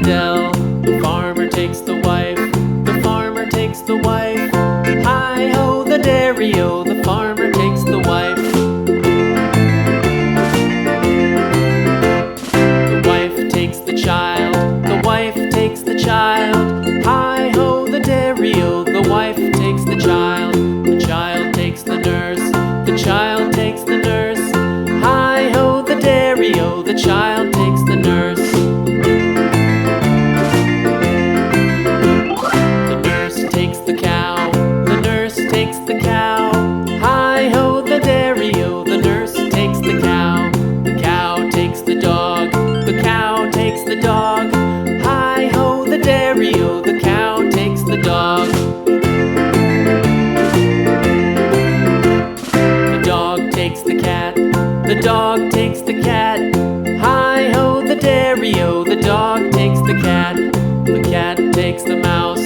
dell. The farmer takes the wife, the farmer takes the wife. Hi-ho, the dairy-o, the farmer takes the wife. The wife takes the child, the wife takes the child. Hi-ho, the dairy-o, the wife takes the child. The child takes the nurse, the child takes the nurse. Hi-ho, the dairy-o, the child takes the nurse. The nurse takes the cow, the nurse takes the cow. Hi-ho, the dairy-o, the nurse takes the cow. The cow takes the dog, the cow takes the dog. Hi-ho, the dairy-o, the cow takes the dog. The dog takes the cat, the dog takes the cat. Hi-ho, the dairy-o, the dog takes the cat. The cat takes the mouse,